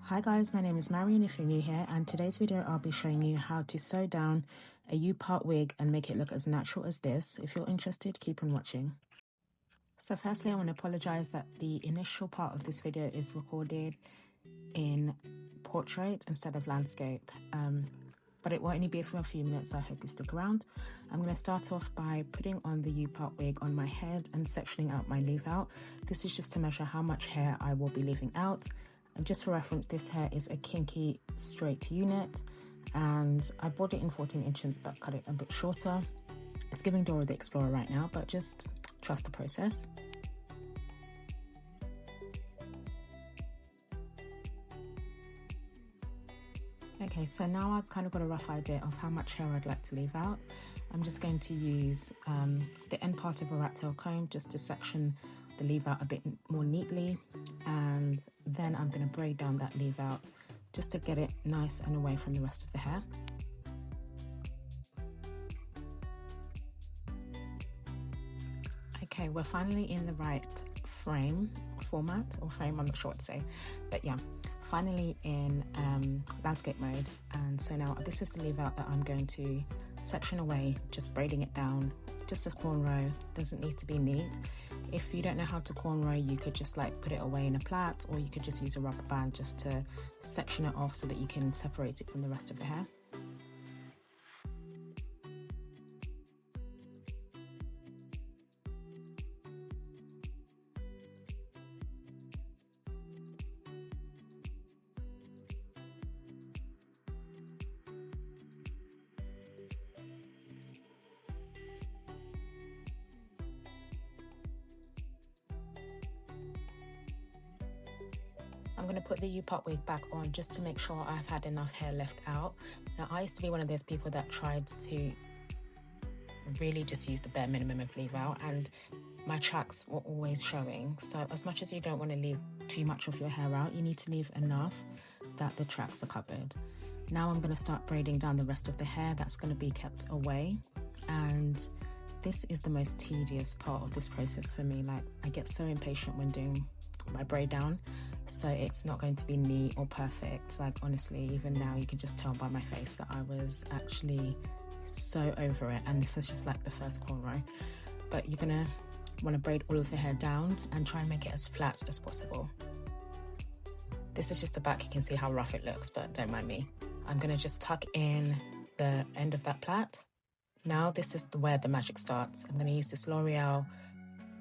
Hi guys, my name is Marion if you're new here, and today's video I'll be showing you how to sew down a U-part wig and make it look as natural as this. If you're interested, keep on watching. So firstly, I want to apologize that the initial part of this video is recorded in portrait instead of landscape, but it will only be for a few minutes, so I hope you stick around. I'm going to start off by putting on the U-part wig on my head and sectioning out my leave out. This is just to measure how much hair I will be leaving out. And just for reference, this hair is a Kinky straight unit, and I bought it in 14 inches but cut it a bit shorter. It's giving Dora the Explorer right now, but just trust the process. Okay, so now I've kind of got a rough idea of how much hair I'd like to leave out. I'm just going to use the end part of a rat tail comb just to section the leave out a bit more neatly, and then I'm going to braid down that leave out just to get it nice and away from the rest of the hair. Okay, we're finally in the right format, I'm not sure what to say, but yeah, finally in landscape mode. And so now this is the leave out that I'm going to section away, just braiding it down, just a cornrow, doesn't need to be neat. If you don't know how to cornrow, you could just like put it away in a plait, or you could just use a rubber band just to section it off so that you can separate it from the rest of the hair. I'm going to put the U-part wig back on just to make sure I've had enough hair left out. Now, I used to be one of those people that tried to really just use the bare minimum of leave out, and my tracks were always showing. So as much as you don't want to leave too much of your hair out, you need to leave enough that the tracks are covered. Now I'm going to start braiding down the rest of the hair that's going to be kept away, and this is the most tedious part of this process for me. Like, I get so impatient when doing my braid down, so it's not going to be neat or perfect. Like, honestly, even now you can just tell by my face that I was actually so over it, and this is just like the first cornrow. But you're gonna want to braid all of the hair down and try and make it as flat as possible. This is just the back, you can see how rough it looks, but don't mind me. I'm gonna just tuck in the end of that plait. Now this is where the magic starts. I'm gonna use this L'Oreal,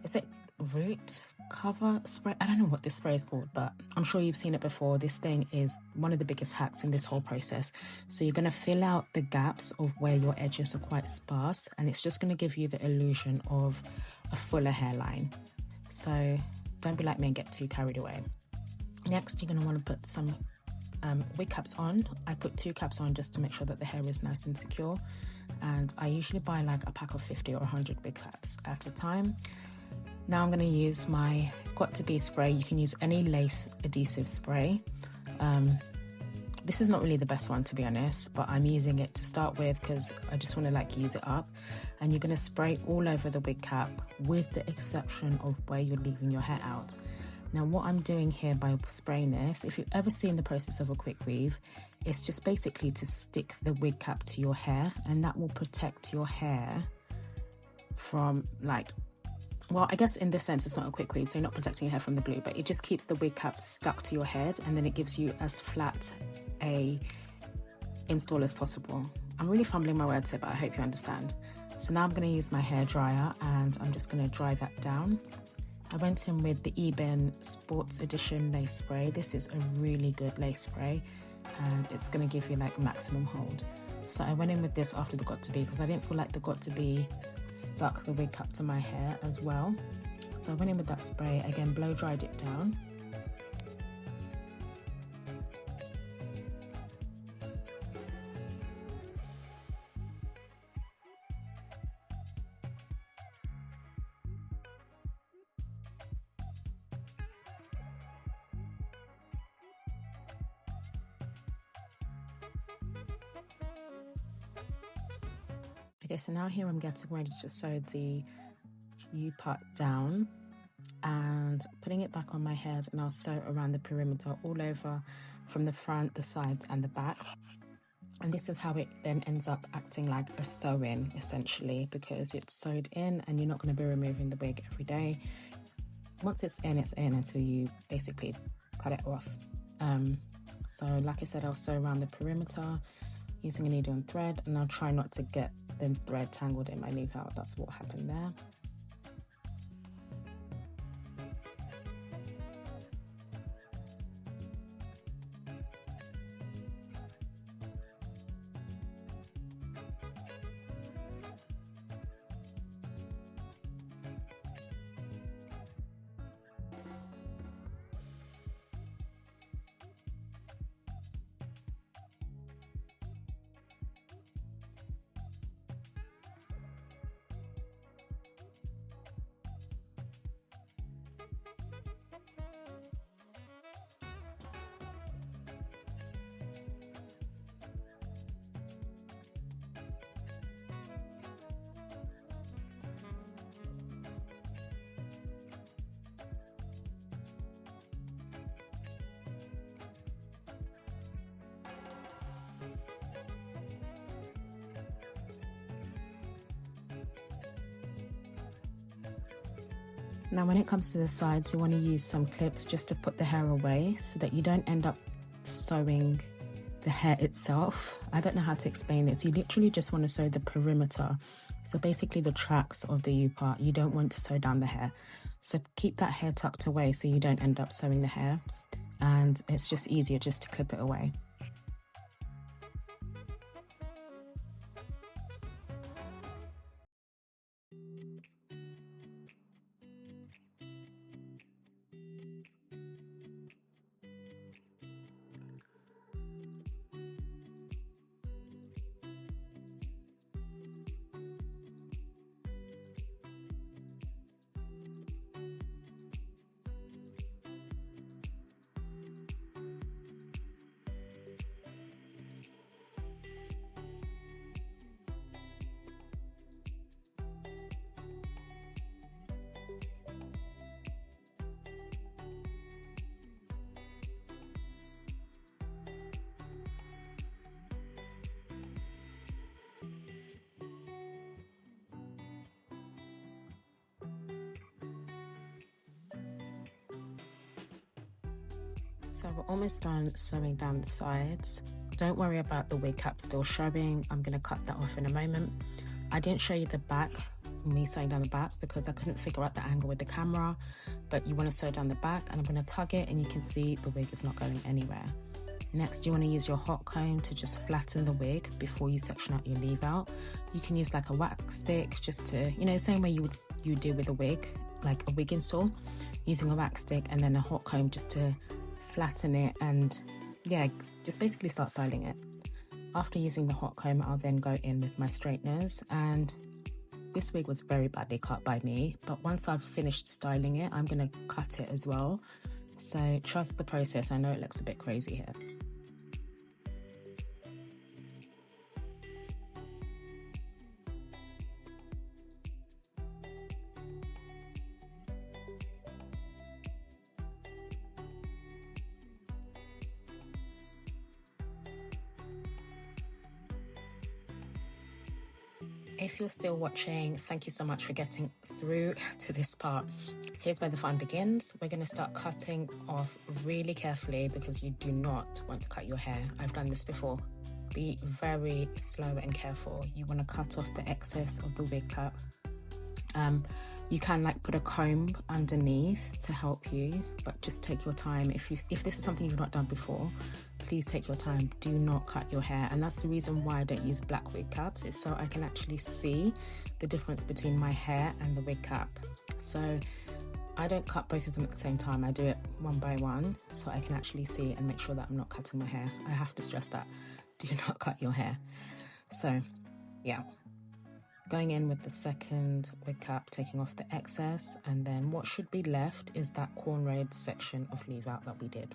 is it Root Cover spray? I don't know what this spray is called, but I'm sure you've seen it before. This thing is one of the biggest hacks in this whole process. So you're going to fill out the gaps of where your edges are quite sparse, and it's just going to give you the illusion of a fuller hairline. So don't be like me and get too carried away. Next, you're going to want to put some wig caps on. I put 2 caps on just to make sure that the hair is nice and secure, and I usually buy like a pack of 50 or 100 wig caps at a time. Now I'm going to use my Got To Be spray. You can use any lace adhesive spray. This is not really the best one, to be honest, but I'm using it to start with because I just want to like use it up. And you're going to spray all over the wig cap with the exception of where you're leaving your hair out. Now what I'm doing here by spraying this, if you've ever seen the process of a quick weave, it's just basically to stick the wig cap to your hair, and that will protect your hair from like, well, I guess in this sense it's not a quick weave, so you're not protecting your hair from the glue, but it just keeps the wig cap stuck to your head, and then it gives you as flat a install as possible. I'm really fumbling my words here, but I hope you understand. So now I'm going to use my hair dryer, and I'm just going to dry that down. I went in with the Eben Sports Edition lace spray. This is a really good lace spray, and it's going to give you like maximum hold. So I went in with this after the Got To Be because I didn't feel like the Got To Be stuck the wig cap to my hair as well. So I went in with that spray, again blow dried it down. Okay, so now here I'm getting ready to sew the U-part down. and putting it back on my head, and I'll sew around the perimeter all over from the front, the sides and the back. And this is how it then ends up acting like a sew-in essentially, because it's sewed in and you're not going to be removing the wig every day. Once it's in until you basically cut it off. So like I said, I'll sew around the perimeter using a needle and thread, and I'll try not to get the thread tangled in my leave out. That's what happened there. Now when it comes to the sides, you want to use some clips just to put the hair away so that you don't end up sewing the hair itself. I don't know how to explain this. You literally just want to sew the perimeter. So basically the tracks of the U part, you don't want to sew down the hair. So keep that hair tucked away so you don't end up sewing the hair. And it's just easier just to clip it away. So we're almost done sewing down the sides. Don't worry about the wig cap still showing. I'm going to cut that off in a moment. I didn't show you the back, me sewing down the back, because I couldn't figure out the angle with the camera, but you want to sew down the back, and I'm going to tug it and you can see the wig is not going anywhere. Next, you want to use your hot comb to just flatten the wig before you section out your leave out. You can use like a wax stick just to, you know, the same way you would do with a wig, like a wig install, using a wax stick and then a hot comb just to flatten it and yeah, just basically start styling it. After using the hot comb, I'll then go in with my straighteners, and this wig was very badly cut by me, but once I've finished styling it, I'm going to cut it as well. So trust the process. I know it looks a bit crazy here. If you're still watching, thank you so much for getting through to this part. Here's where the fun begins. We're going to start cutting off really carefully because you do not want to cut your hair. I've done this before. Be very slow and careful. You want to cut off the excess of the wig cap. You can like put a comb underneath to help you, but just take your time. If this is something you've not done before, please take your time. Do not cut your hair. And that's the reason why I don't use black wig caps. It's so I can actually see the difference between my hair and the wig cap. So I don't cut both of them at the same time. I do it one by one so I can actually see and make sure that I'm not cutting my hair. I have to stress that. Do not cut your hair. So yeah. Going in with the second wig cap, taking off the excess, and then what should be left is that cornrowed section of leave out that we did.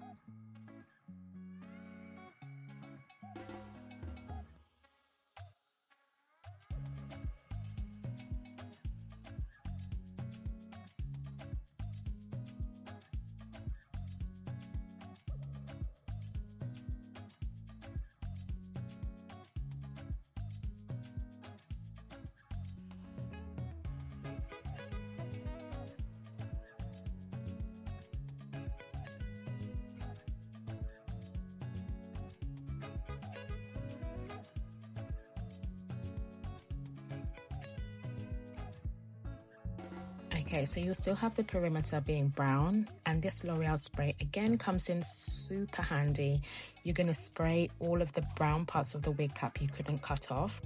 Okay, so you'll still have the perimeter being brown, and this L'Oreal spray again comes in super handy. You're going to spray all of the brown parts of the wig cap you couldn't cut off,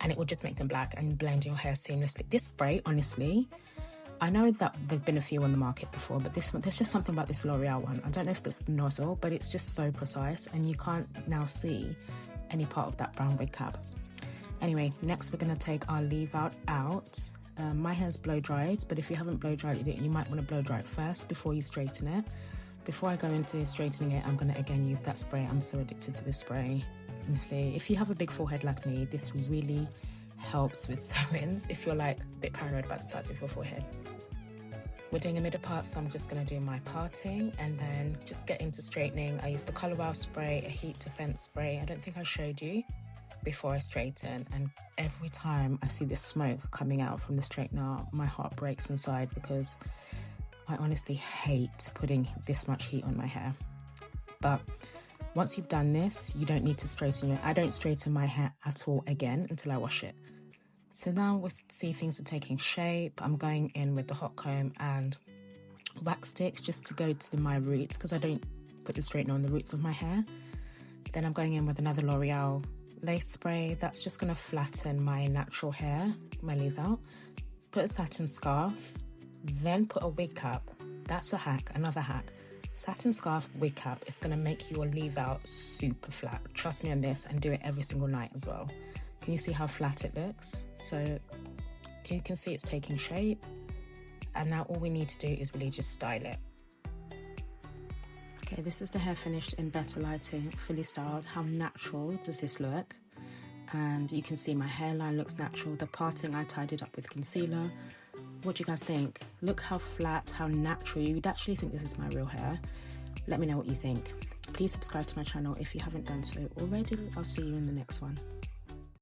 and it will just make them black and blend your hair seamlessly. This spray, honestly, I know that there've been a few on the market before, but this one, there's just something about this L'Oreal one. I don't know if it's the nozzle, but it's just so precise, and you can't now see any part of that brown wig cap. Anyway, next we're going to take our leave out. My hair's blow dried, but if you haven't blow dried it, you might want to blow dry it first before you straighten it. Before I go into straightening it, I'm going to again use that spray. I'm so addicted to this spray. Honestly, if you have a big forehead like me, this really helps with sew-ins if you're like a bit paranoid about the size of your forehead. We're doing a middle part, so I'm just going to do my parting and then just get into straightening. I use the Color Wow spray, a heat defense spray. I don't think I showed you before I straighten, and every time I see this smoke coming out from the straightener, my heart breaks inside because I honestly hate putting this much heat on my hair. But once you've done this, you don't need to straighten it. I don't straighten my hair at all again until I wash it. So now we see things are taking shape. I'm going in with the hot comb and wax sticks just to go to my roots, because I don't put the straightener on the roots of my hair. Then I'm going in with another L'Oreal lace spray. That's just going to flatten my natural hair, my leave out. Put a satin scarf, then put a wig cap. That's a hack, another hack. Satin scarf, wig cap is going to make your leave out super flat. Trust me on this, and do it every single night as well. Can you see how flat it looks? So you can see it's taking shape, and now all we need to do is really just style it. Okay, this is the hair finished in better lighting, fully styled. How natural does this look? And you can see my hairline looks natural. The parting, I tied it up with concealer. What do you guys think? Look how flat, how natural. You'd actually think this is my real hair. Let me know what you think. Please subscribe to my channel if you haven't done so already. I'll see you in the next one.